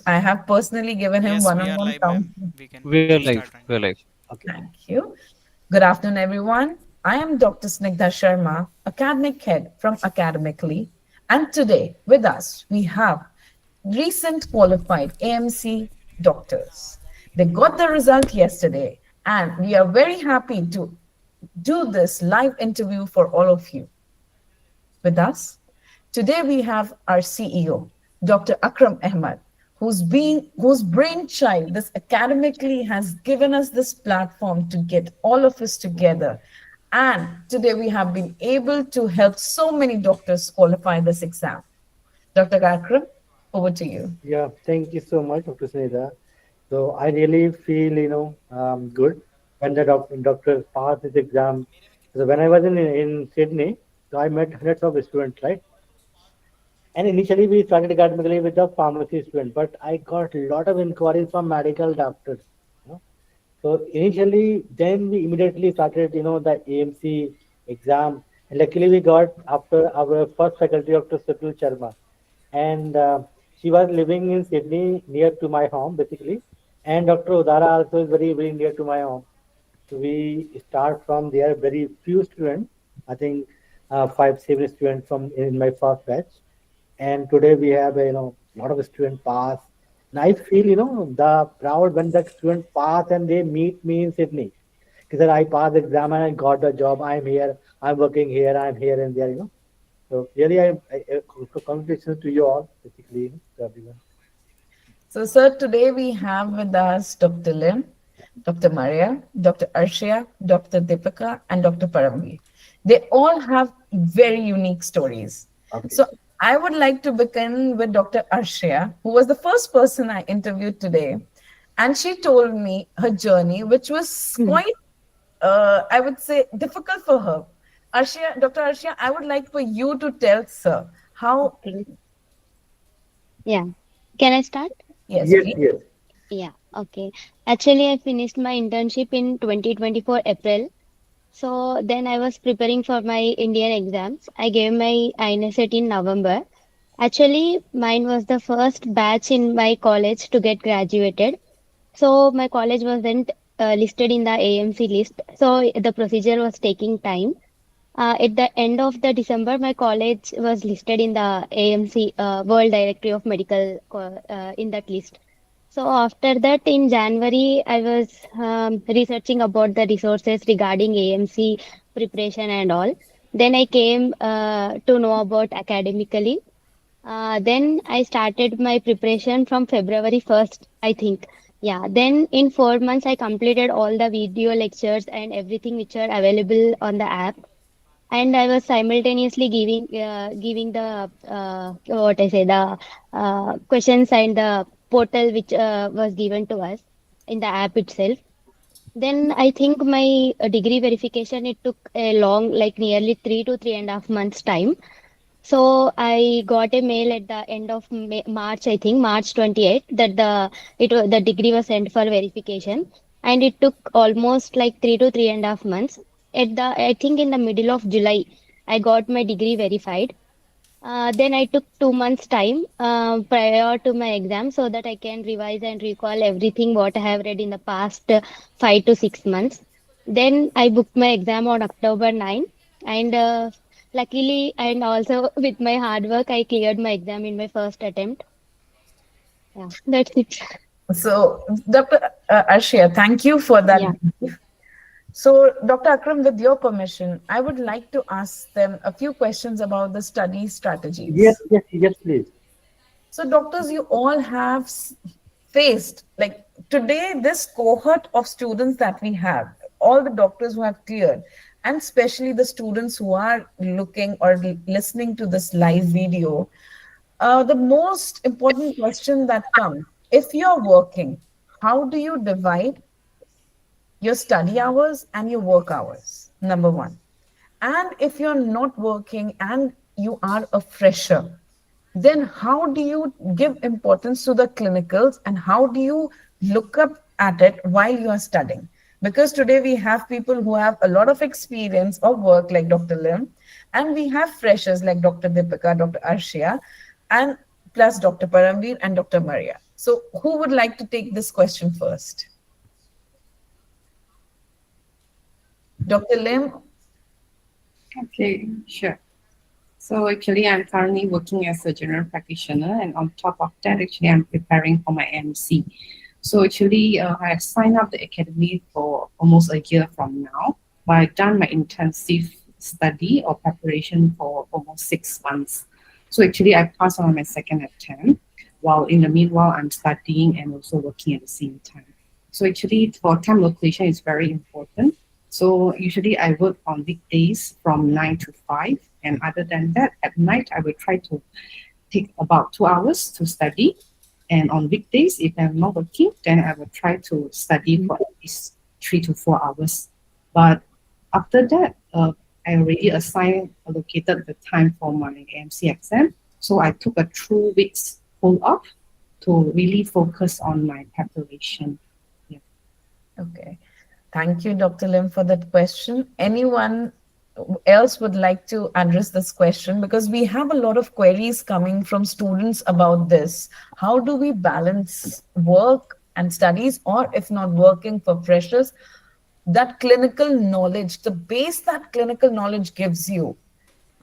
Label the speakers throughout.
Speaker 1: I have personally given him
Speaker 2: Yes, we are
Speaker 1: one-on-one
Speaker 2: live, ma'am.
Speaker 1: counseling.
Speaker 2: We can
Speaker 3: We're live.
Speaker 2: start right
Speaker 3: We're
Speaker 2: now.
Speaker 3: live.
Speaker 4: Okay.
Speaker 1: Thank you. Good afternoon, everyone. I am Dr. Snigdha Sharma, academic head from Academically. And today with us, we have recent qualified AMC doctors. They got the result yesterday, and we are very happy to do this live interview for all of you. With us, today we have our CEO, Dr. Akram Ahmad, whose brainchild this academically has given us this platform to get all of us together. And today we have been able to help so many doctors qualify this exam. Dr. Akram, over to you.
Speaker 4: Yeah, thank you so much, Dr. Snehda. So I really feel, good when the doctor passed this exam. So when I was in Sydney, so I met hundreds of students, right? And initially we started academically with the pharmacy student, but I got a lot of inquiries from medical doctors. You know? So initially, then we immediately started, the AMC exam. And luckily, we got after our first faculty, Dr. Sutul Sharma, and she was living in Sydney, near to my home, basically. And Dr. Udara also is very, very near to my home. So we start from there. Very few students, I think, 5, 7 students from in my first batch, and today we have a lot of student pass, and I feel the proud when the student pass and they meet me in Sydney because I passed the exam and I got the job. I'm here, I'm working here, I'm here and there, so really congratulations to you all, basically, to everyone.
Speaker 1: So, sir, today we have with us Dr. Lim, Dr. Maria, Dr. Arshia, Dr. Deepika, and Dr. Paramveer. They all have very unique stories.
Speaker 4: Okay.
Speaker 1: So, I would like to begin with Dr. Arshia, who was the first person I interviewed today. And she told me her journey, which was quite, I would say, difficult for her. Arshia, Dr. Arshia, I would like for you to tell, sir, how,
Speaker 5: Okay. Yeah. Can I start?
Speaker 1: yes,
Speaker 4: Yes,
Speaker 1: please.
Speaker 4: yes.
Speaker 5: Yeah. Okay. Actually, I finished my internship in 2024 April. So then I was preparing for my Indian exams. I gave my INSET in November. Actually, mine was the first batch in my college to get graduated. So my college wasn't listed in the AMC list. So the procedure was taking time. At the end of the December, my college was listed in the AMC World Directory of Medical in that list. So after that, in January, I was researching about the resources regarding AMC preparation and all. Then I came to know about academically. Then I started my preparation from February 1st, I think. Yeah, then in 4 months, I completed all the video lectures and everything which are available on the app, and I was simultaneously giving the what I say the questions and the portal which was given to us in the app itself. Then I think my degree verification, it took a long, like nearly 3 to 3.5 months time. So I got a mail at the end of March, I think March 28th, that the degree was sent for verification, and it took almost like 3 to 3.5 months. At the I think in the middle of July, I got my degree verified. Then I took 2 months time prior to my exam so that I can revise and recall everything what I have read in the past 5 to 6 months. Then I booked my exam on October 9, and luckily and also with my hard work, I cleared my exam in my first attempt. Yeah, that's it.
Speaker 1: So, Dr. Arshia, thank you for that.
Speaker 5: Yeah.
Speaker 1: So, Dr. Akram, with your permission, I would like to ask them a few questions about the study
Speaker 4: Yes,
Speaker 1: strategies.
Speaker 4: yes, yes, please.
Speaker 1: So, doctors, you all have faced, like today, this cohort of students that we have, all the doctors who have cleared, and especially the students who are looking or listening to this live video, the most important question that comes, if you're working, how do you divide your study hours and your work hours? Number one. And if you're not working and you are a fresher, then how do you give importance to the clinicals and how do you look up at it while you are studying? Because today we have people who have a lot of experience of work like Dr. Lim, and we have freshers like Dr. Deepika, Dr. Arshia, and plus Dr. Paramveer and Dr. Maria. So, who would like to take this question first? Dr. Lim?
Speaker 2: Okay, sure. So actually, I'm currently working as a general practitioner, and on top of that, actually, I'm preparing for my MC. So actually, I signed up the academy for almost a year from now, but I've done my intensive study or preparation for almost 6 months. So actually, I passed on my second attempt, while in the meanwhile, I'm studying and also working at the same time. So actually, for time location is very important. So usually I work on weekdays from 9 to 5, and other than that, at night I will try to take about 2 hours to study. And on weekdays, if I'm not working, then I will try to study for at least 3 to 4 hours. But after that, I already assigned allocated the time for my AMC exam. So I took a 2 weeks hold off to really focus on my preparation. Yeah.
Speaker 1: Okay. Thank you, Dr. Lim, for that question. Anyone else would like to address this question? Because we have a lot of queries coming from students about this. How do we balance work and studies, or if not working for freshers, that clinical knowledge, the base that clinical knowledge gives you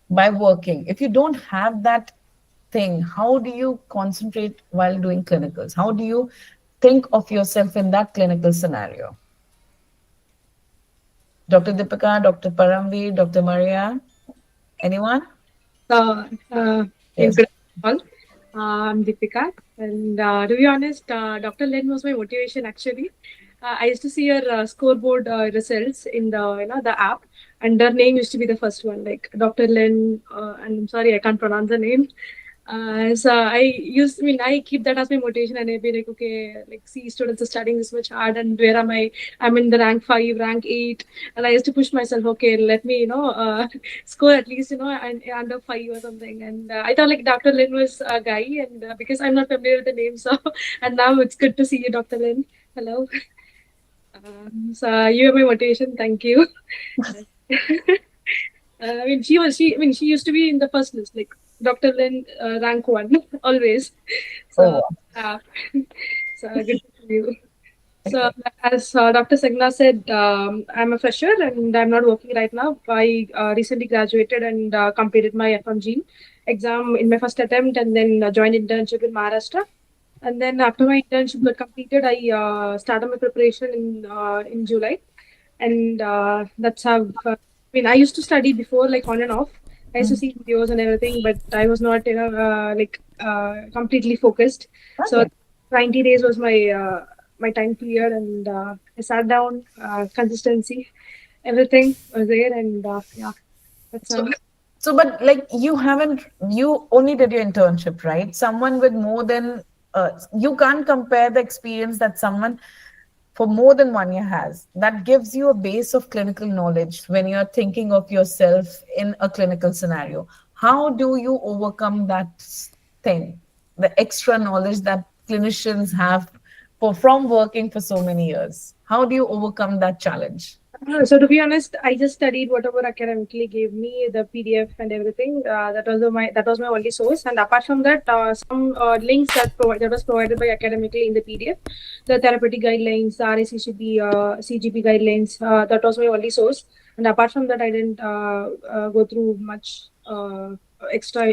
Speaker 1: by working? If you don't have that thing, how do you concentrate while doing clinicals? How do you think of yourself in that clinical scenario? Dr. Deepika, Dr. Paramveer, Dr. Maria, anyone?
Speaker 3: Uh, uh,
Speaker 1: Yes.
Speaker 3: Good afternoon. I'm Deepika, and to be honest, Dr. Len was my motivation actually. I used to see her scoreboard results in the app, and her name used to be the first one, like Dr. Len. And I'm sorry, I can't pronounce the name. So I keep that as my motivation, and I'd be like, okay, like, see, students are studying this much hard, and where am I? I'm in the rank 5, rank 8, and I used to push myself, okay, let me, score at least, under 5 or something. And I thought like Dr. Lin was a guy, and because I'm not familiar with the name, so, and now it's good to see you, Dr. Lin. Hello. So you are my motivation. Thank you. She used to be in the first list, like Dr. Lin, rank 1, always. So,
Speaker 1: Oh,
Speaker 3: uh, so good to see you. So,
Speaker 1: okay.
Speaker 3: as Dr. Segna said, I'm a fresher and I'm not working right now. I recently graduated and completed my FMG exam in my first attempt, and then joined internship in Maharashtra. And then after my internship got completed, I started my preparation in July, and that's how. I used to study before, like on and off. I used to
Speaker 1: Mm.
Speaker 3: see videos and everything, but I was not, completely focused. So
Speaker 1: Okay.
Speaker 3: 90 days was my time period, and I sat down, consistency, everything was there, and yeah, that's
Speaker 1: So,
Speaker 3: all.
Speaker 1: but like you only did your internship, right? Someone with more than, you can't compare the experience that someone for more than 1 year has. That gives you a base of clinical knowledge when you're thinking of yourself in a clinical scenario. How do you overcome that thing, the extra knowledge that clinicians have from working for so many years? How do you overcome that challenge?
Speaker 3: So to be honest, I just studied whatever academically gave me the PDF and everything. That was my only source. And apart from that, some links that was provided by academically in the PDF, the therapeutic guidelines, the RACCP, CGP guidelines. That was my only source. And apart from that, I didn't go through much extra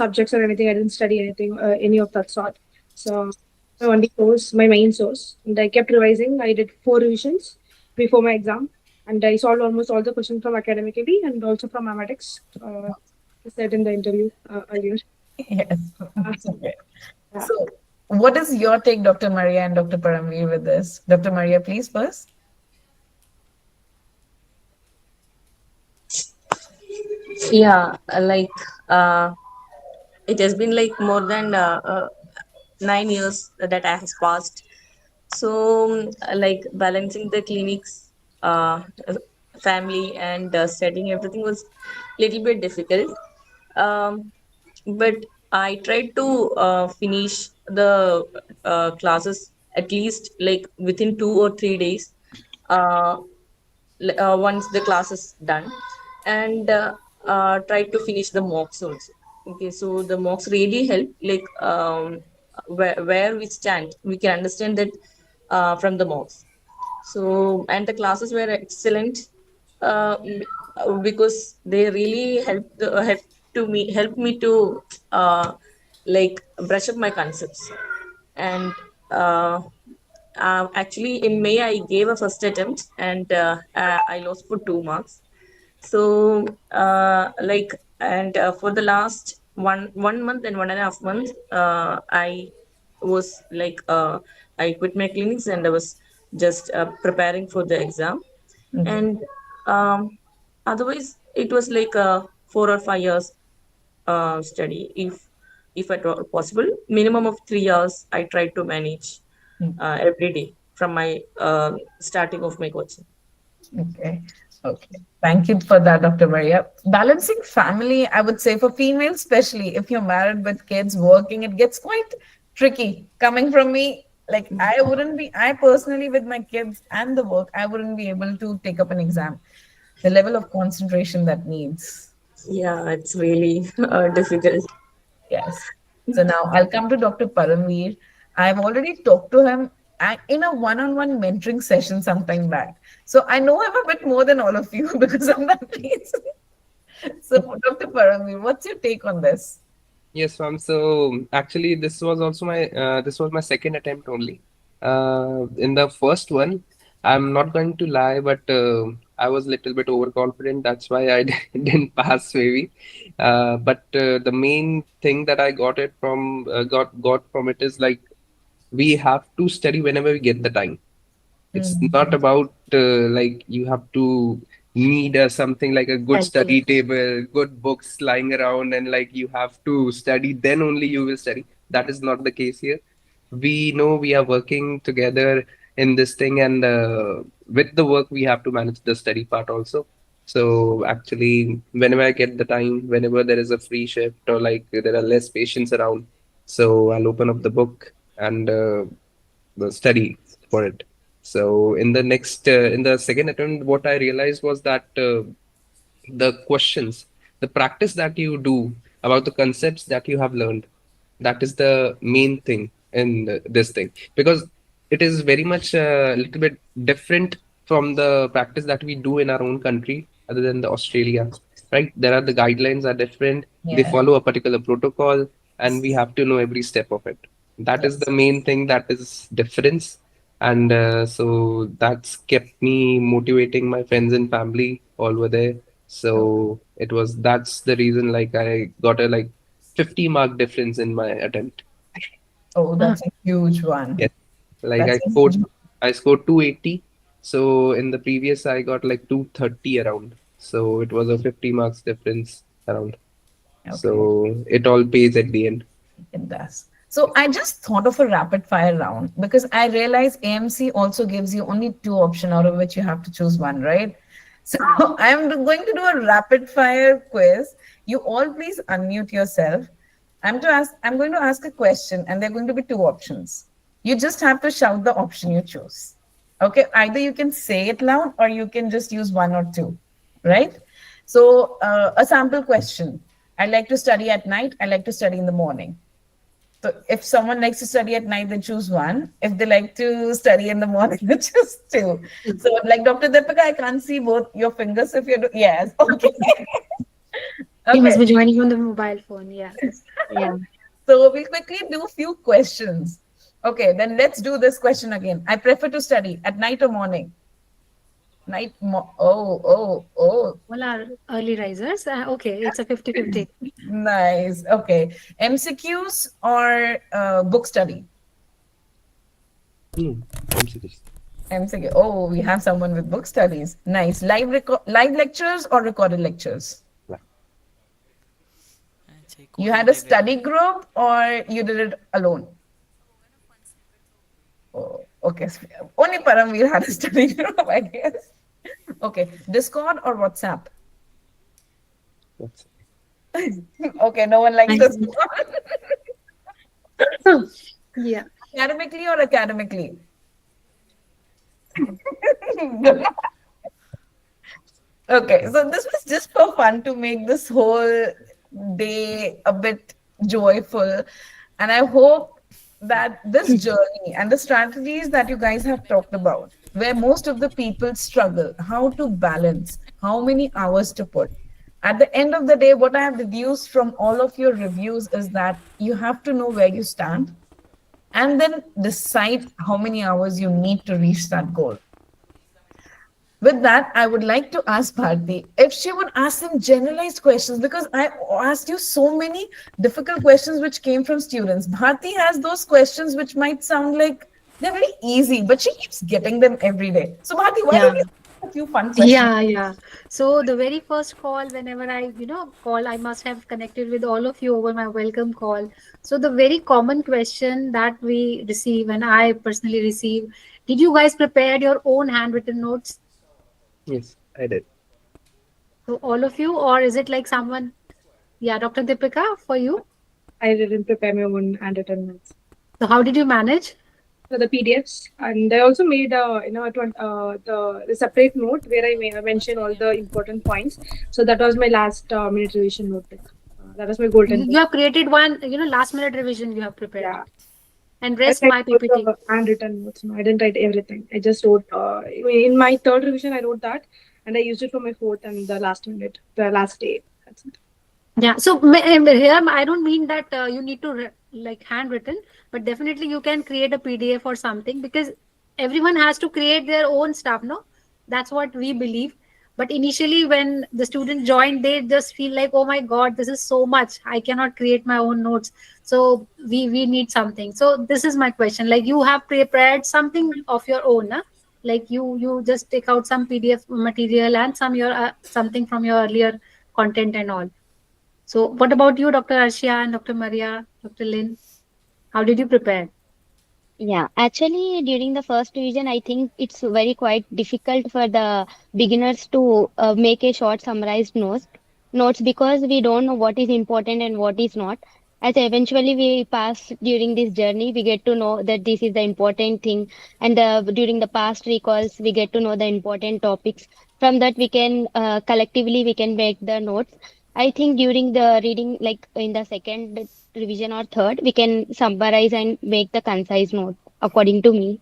Speaker 3: subjects or anything. I didn't study anything, any of that sort. So my only source, my main source, and I kept revising. I did 4 revisions before my exam, and I solved almost all the questions from academically and also from mathematics. I said in the interview earlier.
Speaker 1: Yes.
Speaker 3: Uh,
Speaker 1: Okay.
Speaker 3: yeah.
Speaker 1: So, what is your take, Dr. Maria and Dr. Paramveer, with this? Dr. Maria, please first.
Speaker 6: Yeah, uh, it has been like more than 9 years that I has passed. So, like balancing the clinics, family, and studying, everything was little bit difficult. Um, but I tried to finish the classes at least like within 2 or 3 days. Uh, once the class is done, and try to finish the mocks also. Okay, so the mocks really help, like where we stand, we can understand that from the mocks. So, and the classes were excellent, because they really help me to uh, like brush up my concepts. And uh, actually in May I gave a first attempt, and I lost for 2 marks. So like, and for the last one month and 1.5 months, I was like, I quit my clinics and I was just preparing for the exam.
Speaker 1: Okay.
Speaker 6: And otherwise it was like a 4 or 5 years study, if at all possible. Minimum of 3 years I try to manage every day from my starting of my coaching.
Speaker 1: Okay. Okay. Thank you for that, Dr. Maria. Balancing family, I would say for females, especially if you're married with kids working, it gets quite tricky. Coming from me, like I personally, with my kids and the work, I wouldn't be able to take up an exam. The level of concentration that needs.
Speaker 6: Yeah, it's really difficult.
Speaker 1: Yes. So now I'll come to Dr. Paramveer. I've already talked to him in a one-on-one mentoring session sometime back. So I know him a bit more than all of you because of that reason. So Dr. Paramveer, what's your take on this?
Speaker 7: Yes, ma'am. So actually, this was my second attempt only. In the first one, I'm not going to lie, but I was a little bit overconfident. That's why I didn't pass, maybe. But the main thing that I got from it is like we have to study whenever we get the time. It's not
Speaker 1: Mhm.
Speaker 7: about like you have to need something like a good
Speaker 5: Exactly.
Speaker 7: study table, good books lying around, and like you have to study, then only you will study. That is not the case here. We know we are working together in this thing, and with the work, we have to manage the study part also. So actually, whenever I get the time, whenever there is a free shift or like there are less patients around, so I'll open up the book and study for it. So in the second attempt, what I realized was that the questions, the practice that you do about the concepts that you have learned, that is the main thing in this thing, because it is very much a little bit different from the practice that we do in our own country, other than the Australia, right? There are the guidelines are different. They
Speaker 1: Yeah.
Speaker 7: follow a particular protocol, and we have to know every step of it. That is
Speaker 1: Yes.
Speaker 7: the main thing that is difference, and so that's kept me motivating my friends and family all over there.
Speaker 1: Oh,
Speaker 7: So it was that's the reason like I got a like 50-mark difference in my attempt.
Speaker 1: oh,
Speaker 5: Uh,
Speaker 1: that's a huge one.
Speaker 7: Yes. Like
Speaker 1: That's a huge one.
Speaker 7: I scored 280. So in the previous I got like 230 around. So it was a 50 marks difference around.
Speaker 1: Okay.
Speaker 7: So it all pays at the end.
Speaker 1: It does. So I just thought of a rapid fire round because I realize AMC also gives you only two options out of which you have to choose one, right? So I'm going to do a rapid fire quiz. You all please unmute yourself. I'm going to ask a question and there are going to be two options. You just have to shout the option you choose. Okay, either you can say it loud or you can just use one or two, right? So a sample question. I like to study at night. I like to study in the morning. So if someone likes to study at night, they choose one. If they like to study in the morning, they choose two. So like Dr. Deepika, I can't see both your fingers if you're yes. Okay.
Speaker 3: You
Speaker 1: Okay.
Speaker 3: must be joining on the mobile phone. Yeah.
Speaker 5: yeah.
Speaker 1: So we'll quickly do a few questions. Okay, then let's do this question again. I prefer to study at night or morning. Oh.
Speaker 3: All are early risers. Okay, it's a 50-50.
Speaker 1: Nice. Okay. MCQs or book study?
Speaker 7: Hmm. MCQs.
Speaker 1: MCQ. Oh, we have someone with book studies. Nice. Live lectures or recorded lectures?
Speaker 7: Right.
Speaker 1: You had a study group or you did it alone? Oh, okay. Only Paramveer had a study group, I guess. Okay. Discord or WhatsApp?
Speaker 7: That's
Speaker 1: Okay, no one likes
Speaker 3: Nice.
Speaker 1: Discord.
Speaker 3: Yeah.
Speaker 1: Academically or academically? Okay, so this was just for fun to make this whole day a bit joyful. And I hope that this journey and the strategies that you guys have talked about, where most of the people struggle, how to balance, how many hours to put. At the end of the day, what I have deduced from all of your reviews is that you have to know where you stand and then decide how many hours you need to reach that goal. With that, I would like to ask Bharti if she would ask some generalized questions because I asked you so many difficult questions which came from students. Bharti has those questions which might sound like they're very easy, but she keeps getting them every day. So, Bharti, why don't
Speaker 8: Yeah.
Speaker 1: you ask a few fun questions?
Speaker 8: Yeah, yeah. So the very first call, whenever I, call, I must have connected with all of you over my welcome call. So the very common question that we receive, and I personally receive, did you guys prepare your own handwritten notes?
Speaker 7: Yes, I did.
Speaker 8: So all of you, or is it like someone? Yeah, Dr. Deepika, for you.
Speaker 3: I didn't prepare my own handwritten notes.
Speaker 8: So how did you manage?
Speaker 3: So the PDFs, and I also made the separate note where I mention all the important points. So that was my last minute revision notebook. That was my golden
Speaker 8: You
Speaker 3: book.
Speaker 8: have created one, last minute revision you have prepared
Speaker 3: Yeah,
Speaker 8: it. And
Speaker 3: I
Speaker 8: rest
Speaker 3: tried
Speaker 8: my
Speaker 3: to wrote
Speaker 8: PPT.
Speaker 3: the handwritten notes. No, I didn't write everything. I just wrote. In my third revision, I wrote that, and I used it for my fourth and the last minute, the last day. That's it.
Speaker 8: Yeah, so here I don't mean that you need to like handwritten, but definitely you can create a PDF or something because everyone has to create their own stuff, no? That's what we believe. But initially, when the student joined, they just feel like, oh my God, this is so much. I cannot create my own notes. So we need something. So this is my question. Like you have prepared something of your own, huh? Like you just take out some PDF material and some your something from your earlier content and all. So, what about you, Dr. Arshia and Dr. Maria, Dr. Lynn? How did you prepare?
Speaker 5: Yeah, actually, during the first revision, I think it's very quite difficult for the beginners to make a short summarized notes because we don't know what is important and what is not. As eventually we pass during this journey, we get to know that this is the important thing, and during the past recalls, we get to know the important topics. From that, we can collectively we can make the notes. I think during the reading, like in the second revision or third, we can summarize and make the concise note according to me.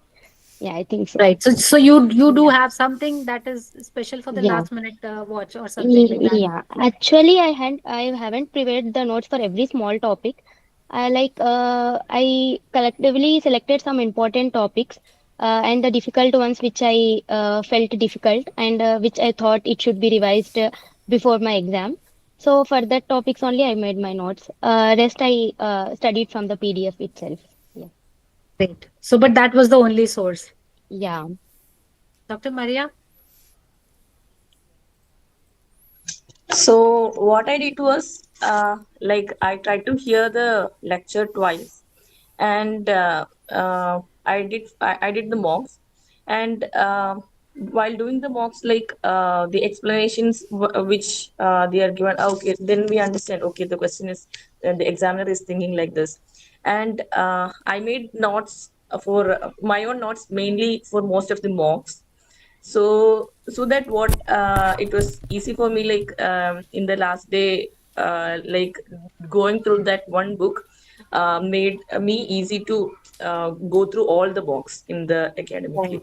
Speaker 5: Yeah, I think so.
Speaker 8: Right. So you do
Speaker 5: Yeah.
Speaker 8: have something that is special for the
Speaker 5: Yeah.
Speaker 8: last minute watch or something like that.
Speaker 5: Yeah. Actually, I haven't prepared the notes for every small topic. I collectively selected some important topics and the difficult ones which I felt difficult and which I thought it should be revised before my exam. So for that topics only I made my notes. Rest I studied from the PDF itself. Yeah.
Speaker 8: Great. So, but that was the only source.
Speaker 5: Yeah.
Speaker 8: Dr. Maria?
Speaker 6: So what I did was like I tried to hear the lecture twice, and I did the mocks, and while doing the mocks, like the explanations which they are given, okay, then we understand. Okay, the question is the examiner is thinking like this, and I made notes for my own notes mainly for most of the mocks, so that what it was easy for me, like in the last day, like going through that one book made me easy to go through all the books in the academically.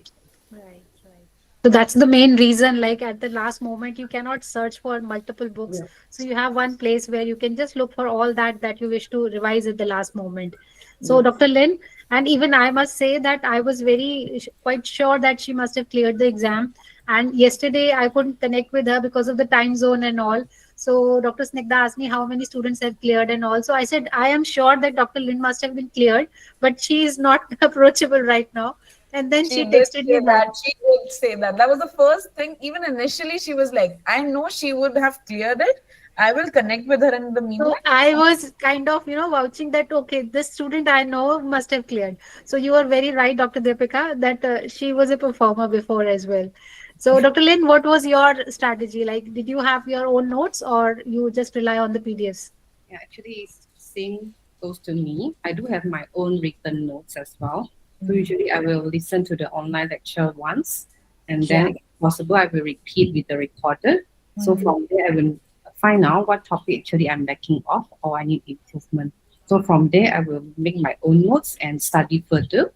Speaker 8: Right, right. So that's the main reason, like at the last moment, you cannot search for multiple books. So you have one place where you can just look for all that you wish to revise at the last moment. So Dr. Lynn, and even I must say that I was very quite sure that she must have cleared the exam. And yesterday I couldn't connect with her because of the time zone and all. So Dr. Snigdha asked me how many students have cleared and all. So I said I am sure that Dr. Lynn must have been cleared, but she is not approachable right now. And then
Speaker 1: She
Speaker 8: she
Speaker 1: did
Speaker 8: texted me
Speaker 1: say
Speaker 8: back.
Speaker 1: that. She did say that. That was the first thing. Even initially, she was like, I know she would have cleared it. I will connect with her in the
Speaker 8: So
Speaker 1: meanwhile.
Speaker 8: I was kind of, vouching that, okay, this student I know must have cleared. So you are very right, Dr. Deepika, that she was a performer before as well. So Dr. Lin, what was your strategy? Like, did you have your own notes or you just rely on the PDFs?
Speaker 2: Yeah, actually, same goes to me. I do have my own written notes as well. So usually I will listen to the online lecture once, and then
Speaker 5: Yeah.
Speaker 2: if possible I will repeat with the recorder. So from there I will find out what topic actually I'm lacking of or I need improvement. So from there, I will make my own notes and study further,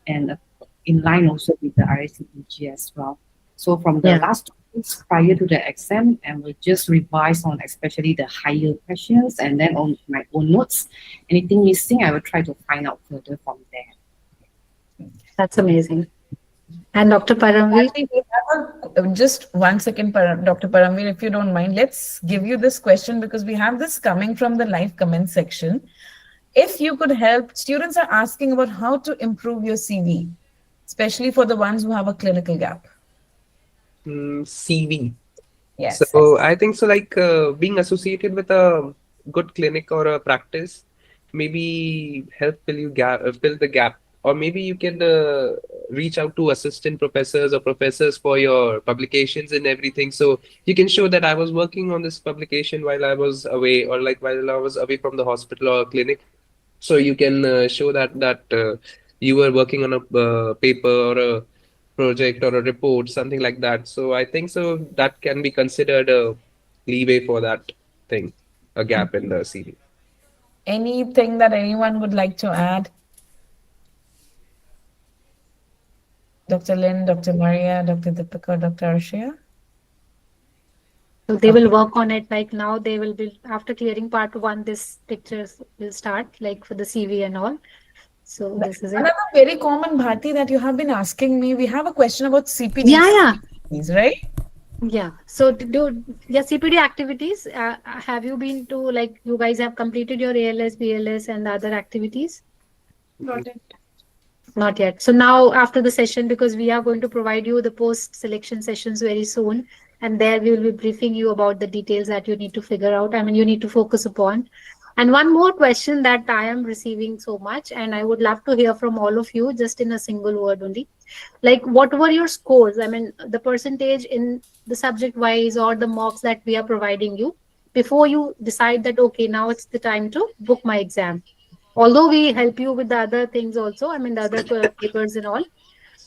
Speaker 2: and in line also with the RSCPG as well. So from the
Speaker 8: Yeah.
Speaker 2: last 2 weeks prior to the exam, I will just revise on especially the higher questions and then on my own notes. Anything missing, I will try to find out further from there.
Speaker 8: That's amazing. And Dr. Paramveer?
Speaker 1: Bharti, we have just 1 second, Dr. Paramveer, if you don't mind. Let's give you this question because we have this coming from the live comment section. If you could help, students are asking about how to improve your CV, especially for the ones who have a clinical gap.
Speaker 7: CV.
Speaker 1: Yes.
Speaker 7: So I think so, like being associated with a good clinic or a practice, maybe help fill the gap, or maybe you can reach out to assistant professors or professors for your publications and everything. So you can show that I was working on this publication while I was away, or like while I was away from the hospital or clinic. So you can show that you were working on a paper or a project or a report, something like that. So I think so that can be considered a leeway for that thing, a gap in the CV.
Speaker 1: Anything that anyone would like to add? Dr. Lynn, Dr. Maria, Dr. Deepika, Dr. Arshia?
Speaker 8: So they will work on it. Like now they will be, after clearing part one, this pictures will start like for the CV and all. So this is it.
Speaker 1: Another very common, Bharti, that you have been asking me, we have a question about
Speaker 8: Yeah, yeah.
Speaker 1: CPDs, right?
Speaker 8: Yeah. So to do yeah, CPD activities, have you been to, like, you guys have completed your ALS, BLS and the other activities?
Speaker 3: Not it.
Speaker 8: Not yet. So now after the session, because we are going to provide you the post selection sessions very soon, and there we will be briefing you about the details that you need to figure out. I mean, you need to focus upon. And one more question that I am receiving so much, and I would love to hear from all of you, just in a single word only. Like, what were your scores? I mean, the percentage in the subject wise or the mocks that we are providing you before you decide that, okay, now it's the time to book my exam. Although we help you with the other things also, I mean, the other papers and all.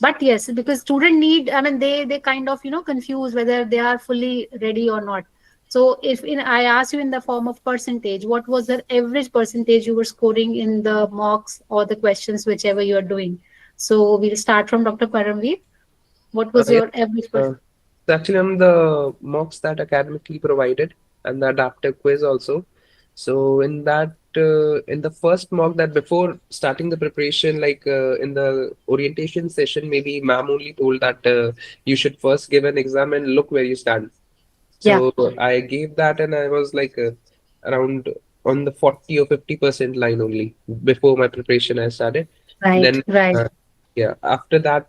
Speaker 8: But yes, because student need, I mean, they kind of, confuse whether they are fully ready or not. So if I ask you in the form of percentage, what was the average percentage you were scoring in the mocks or the questions, whichever you are doing? So we'll start from Dr. Paramveer. What was
Speaker 7: Yeah.
Speaker 8: your average
Speaker 7: Uh,
Speaker 8: percentage?
Speaker 7: so actually, on the mocks that academically provided and the adaptive quiz also. So in the first mock that before starting the preparation, like in the orientation session, maybe ma'am only told that you should first give an exam and look where you stand.
Speaker 8: Yeah,
Speaker 7: So I gave that and I was like around on the 40 or 50% line only before my preparation I started.
Speaker 8: right,
Speaker 7: Then
Speaker 8: right.
Speaker 7: yeah, after that,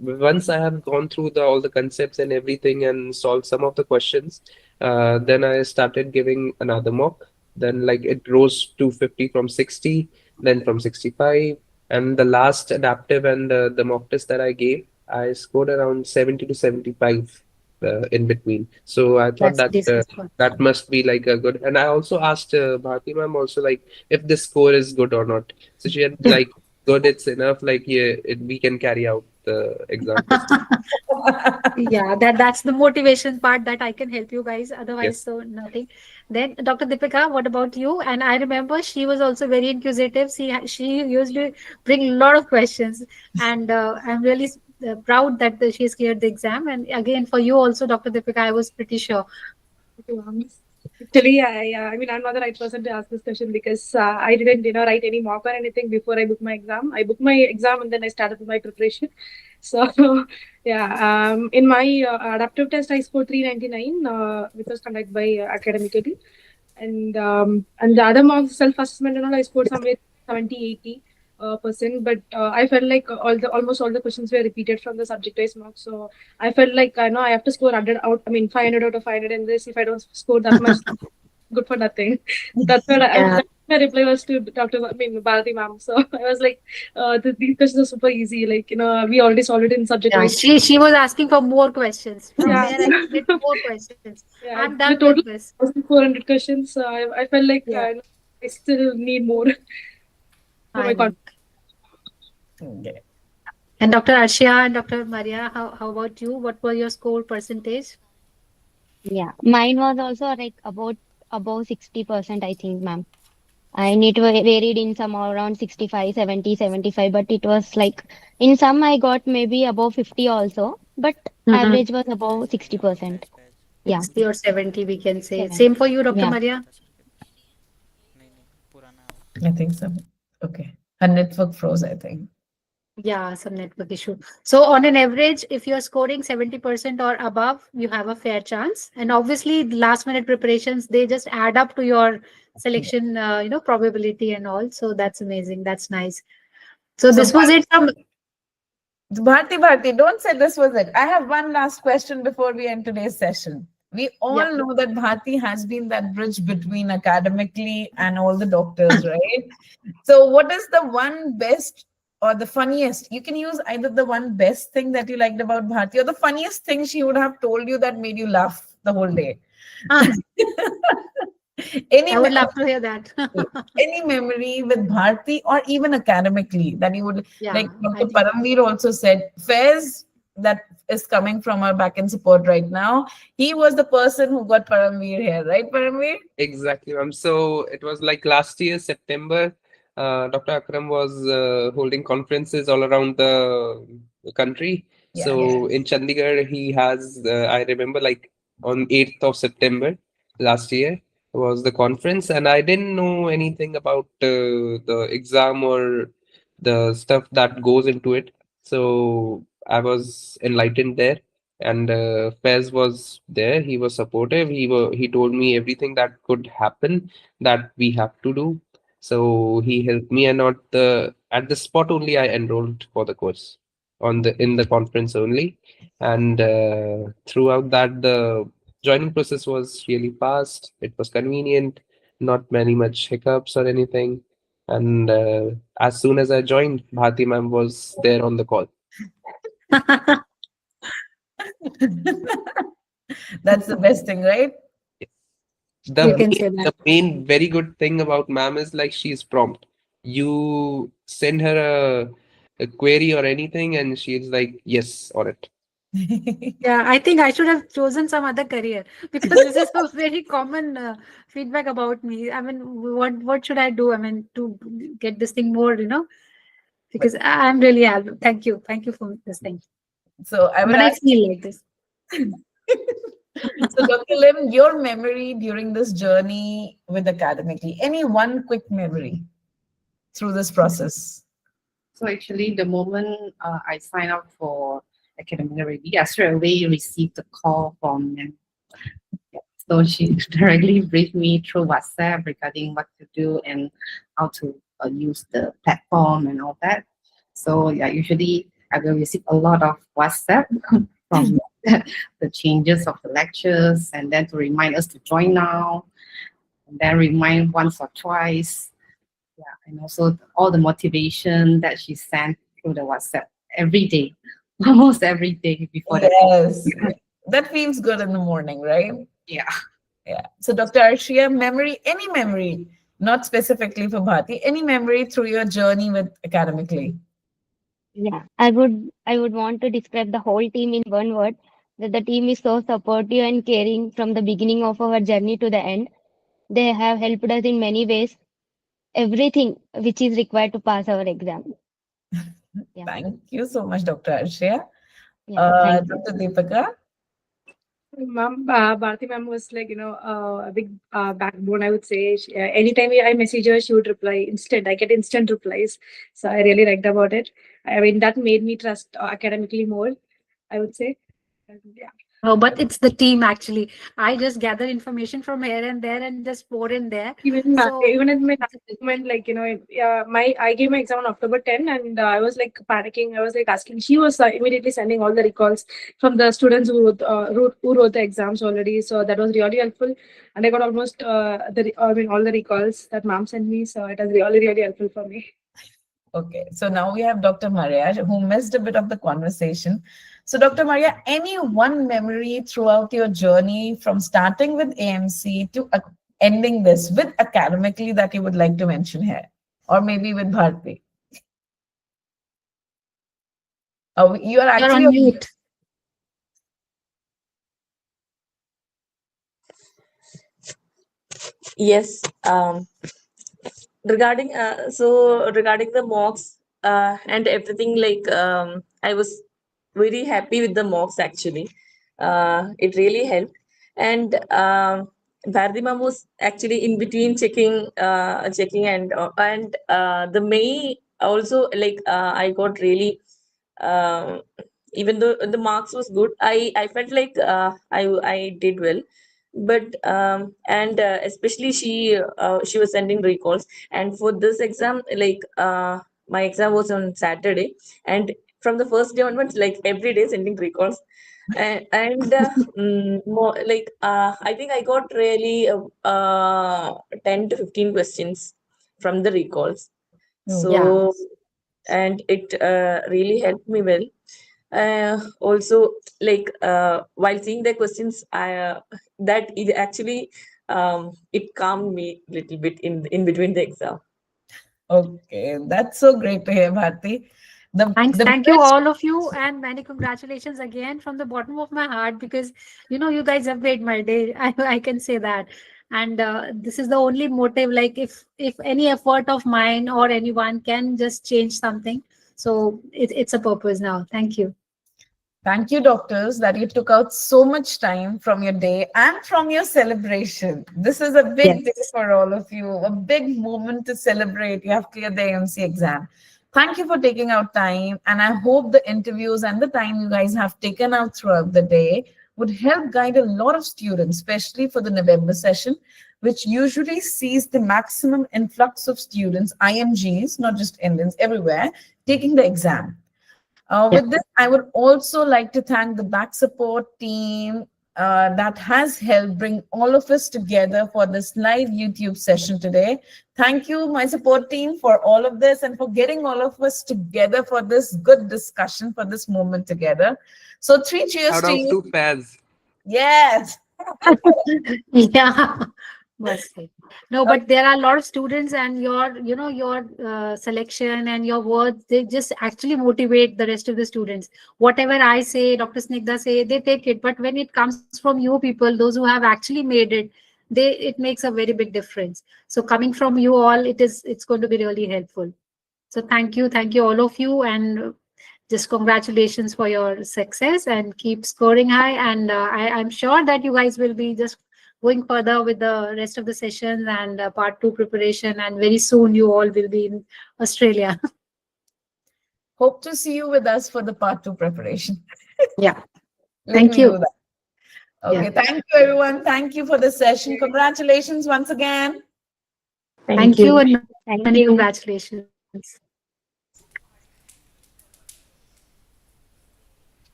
Speaker 7: once I have gone through all the concepts and everything and solved some of the questions, then I started giving another mock. Then like it rose to 50 from 60, then from 65, and the last adaptive and the mock test that I gave, I scored around 70 to 75 in between. So I thought
Speaker 8: That's a
Speaker 7: that
Speaker 8: decent score.
Speaker 7: that must be like a good. And I also asked Bharti ma'am also like if this score is good or not. So she had like good, it's enough. Like yeah, we can carry out the exam test.
Speaker 8: Yeah, that's the motivation part that I can help you guys. Otherwise,
Speaker 7: Yes.
Speaker 8: so nothing. Then Dr. Deepika, what about you? And I remember she was also very inquisitive. She used to bring a lot of questions, and I'm really proud that she has cleared the exam. And again, for you also, Dr. Deepika, I was pretty sure.
Speaker 3: To be honest. Actually, I mean, I'm not the right person to ask this question because I didn't, write any mock or anything before I booked my exam. I booked my exam and then I started my preparation. So, yeah, in my adaptive test, I scored 399, which was conducted by Academically. And the other mocks, self-assessment and all, I scored somewhere 70, 80 percent. But I felt like almost all the questions were repeated from the subject-wise marks. So I felt like I know I have to score 100 out. I mean 500 out of 500 in this. If I don't score that much, good for nothing. That's what
Speaker 8: Yeah,
Speaker 3: my reply was to Dr. I mean Bharati ma'am. So I was like, these questions are super easy. Like we already solved it in subject
Speaker 8: yeah.
Speaker 3: wise.
Speaker 8: She was asking for more questions. From
Speaker 3: Yeah,
Speaker 8: where I can get more questions.
Speaker 3: yeah.
Speaker 8: I'm
Speaker 3: The
Speaker 8: done with
Speaker 3: total
Speaker 8: this.
Speaker 3: 1,400 questions. I felt like
Speaker 8: Yeah,
Speaker 3: I still need more for
Speaker 8: I
Speaker 3: my
Speaker 8: know.
Speaker 3: confidence.
Speaker 1: Okay.
Speaker 8: And Dr. Arshia and Dr. Maria, how about you? What were your score percentage?
Speaker 5: Yeah, mine was also like about above 60%, I think, ma'am. I need to varied in some around 65, 70, 75, but it was like in some I got maybe above 50 also, but
Speaker 8: Mhm.
Speaker 5: average was above 60%. Yeah,
Speaker 8: 60 or 70, we can say.
Speaker 5: seven.
Speaker 8: Same for you, Dr.
Speaker 5: Yeah.
Speaker 8: Maria?
Speaker 1: I think so. Okay. Her network froze, I think.
Speaker 8: Yeah, some network issue. So on an average, if you're scoring 70% or above, you have a fair chance. And obviously, the last minute preparations, they just add up to your selection, probability and all. So that's amazing. That's nice. So
Speaker 1: So
Speaker 8: this was it from,
Speaker 1: Bharti, don't say this was it. I have one last question before we end today's session. We
Speaker 8: yeah.
Speaker 1: all know that Bharti has been that bridge between academically and all the doctors, right? So, what is the one best or the funniest? You can use either the one best thing that you liked about Bharti or the funniest thing she would have told you that made you laugh the whole day.
Speaker 8: Ah,
Speaker 1: Any
Speaker 8: I would love
Speaker 1: memory,
Speaker 8: to hear that.
Speaker 1: any memory with Bharti or even academically that you would like.
Speaker 8: Yeah, I
Speaker 1: Dr.
Speaker 8: think.
Speaker 1: Paramveer also said, Faiz, that is coming from our back end support right now. He was the person who got Paramveer here, right, Paramveer?
Speaker 7: Exactly, ma'am. So it was like last year, September. Dr. Akram was holding conferences all around the country.
Speaker 1: Yes.
Speaker 7: So in Chandigarh, he has, I remember like on 8th of September last year was the conference, and I didn't know anything about the exam or the stuff that goes into it. So I was enlightened there, and Fez was there. He was supportive. He told me everything that could happen that we have to do. So he helped me, and at the spot only I enrolled for the course on the in the conference only, and throughout that the joining process was really fast. It was convenient, not many much hiccups or anything. And as soon as I joined, Bhati ma'am was there on the call.
Speaker 1: That's the best thing, right?
Speaker 7: the
Speaker 8: You
Speaker 1: So,
Speaker 8: can
Speaker 7: main,
Speaker 8: say that.
Speaker 7: the main very good thing about ma'am is like she's prompt. You send her a query or anything and she's like yes on it.
Speaker 8: Yeah, I think I should have chosen some other career because this is a very common feedback about me. I mean, what should I do? I mean, to get this thing more,
Speaker 1: but
Speaker 8: because I'm really thank you for this thing.
Speaker 1: so I would
Speaker 8: But I
Speaker 1: ask.
Speaker 8: feel like this.
Speaker 1: So, Dr. Lim, your memory during this journey with academically, any one quick memory through this process?
Speaker 2: So actually, the moment I signed up for Academically, I straight away received the call from them. Yeah. So she directly briefed me through WhatsApp regarding what to do and how to use the platform and all that. So yeah, usually I will receive a lot of WhatsApp from the changes of the lectures, and then to remind us to join now, and then remind once or twice. Yeah, and also all the motivation that she sent through the WhatsApp every day, almost every day before the
Speaker 1: Yes. That feels good in the morning, right?
Speaker 2: yeah.
Speaker 1: Yeah. So, Dr. Arshia, memory, any memory, not specifically for Bhati, any memory through your journey with academically.
Speaker 5: Yeah, I would want to describe the whole team in one word, that the team is so supportive and caring from the beginning of our journey to the end. They have helped us in many ways, everything which is required to pass our exam. Yeah,
Speaker 1: Thank you so much, Dr. Arshia.
Speaker 5: yeah, thank you.
Speaker 1: Dr. Deepika.
Speaker 3: Ma'am, Bharti ma'am was like, a big backbone, I would say. Anytime I message her, she would reply instant. I get instant replies. So I really liked about it. I mean, that made me trust academically more, I would say. And yeah.
Speaker 8: Oh, but it's the team actually. I just gather information from here and there and just pour in there. So
Speaker 3: Even in my last moment, like, I gave my exam on October 10 and I was like panicking. I was like asking, she was immediately sending all the recalls from the students who wrote the exams already. So that was really helpful. And I got almost, all the recalls that ma'am sent me. So it was really, really helpful for me.
Speaker 1: Okay, so now we have Dr. Maria, who missed a bit of the conversation. So, Dr. Maria, any one memory throughout your journey from starting with AMC to ending this with academically that you would like to mention here? Or maybe with Bharti? You are
Speaker 8: you're
Speaker 1: actually
Speaker 8: on
Speaker 1: on.
Speaker 8: mute.
Speaker 6: Yes. Regarding the mocks and everything, like I was very happy with the mocks actually. It really helped. And Bharati ma'am was actually in between checking, and the May also, like I got really, uh, even though the marks was good, I felt like I did well. But and especially she was sending recalls, and for this exam, like my exam was on Saturday, and from the first day onwards, like every day sending recalls. And more like I think I got really 10 to 15 questions from the recalls.
Speaker 1: Oh,
Speaker 8: Yeah.
Speaker 6: So, and it really helped me well. Also, like while seeing the questions, I that it actually it calmed me a little bit in between the exam.
Speaker 1: okay. That's so great to hear, Bharti.
Speaker 8: Thanks.
Speaker 1: The
Speaker 8: Thank you,
Speaker 1: best.
Speaker 8: all of you, and many congratulations again from the bottom of my heart, because you guys have made my day. I can say that. And this is the only motive. Like, if any effort of mine or anyone can just change something, so it's a purpose now. Thank you.
Speaker 1: Thank you, doctors, that you took out so much time from your day and from your celebration. This is a big day
Speaker 8: Yes.
Speaker 1: for all of you, a big moment to celebrate. You have cleared the AMC exam. Thank you for taking out time. And I hope the interviews and the time you guys have taken out throughout the day would help guide a lot of students, especially for the November session, which usually sees the maximum influx of students, IMGs, not just Indians, everywhere, taking the exam.
Speaker 8: Yeah.
Speaker 1: With this, I would also like to thank the back support team that has helped bring all of us together for this live YouTube session today. Thank you, my support team, for all of this and for getting all of us together for this good discussion, for this moment together. So, three cheers
Speaker 7: Shout
Speaker 1: to
Speaker 7: out
Speaker 1: you.
Speaker 7: to Faz.
Speaker 1: Yes.
Speaker 8: Yeah. Must say. No,
Speaker 1: Uh,
Speaker 8: but there are a lot of students, and your selection and your words, they just actually motivate the rest of the students. Whatever I say, Dr. Snigdha say, they take it. But when it comes from you people, those who have actually made it, it makes a very big difference. So coming from you all, it's going to be really helpful. So thank you all of you, and just congratulations for your success, and keep scoring high. And I'm sure that you guys will be just going further with the rest of the sessions and part two preparation. And very soon you all will be in Australia.
Speaker 1: Hope to see you with us for the part two preparation.
Speaker 8: Yeah.
Speaker 1: Let
Speaker 8: Thank
Speaker 1: me do
Speaker 8: you.
Speaker 1: that.
Speaker 8: Yeah.
Speaker 1: Okay. Thank you, everyone. Thank you for the session. Congratulations once again.
Speaker 6: Thank
Speaker 8: Thank you,
Speaker 6: you.
Speaker 8: and
Speaker 5: Thank
Speaker 8: many
Speaker 5: you.
Speaker 8: congratulations.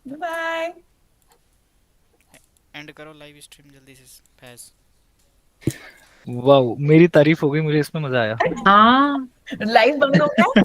Speaker 1: Bye bye.
Speaker 9: And करो live stream जल्दी से फैज।
Speaker 10: वाह, मेरी तारीफ हो गई, मुझे इसमें मजा आया।
Speaker 8: हाँ
Speaker 1: लाइव बंद हो गया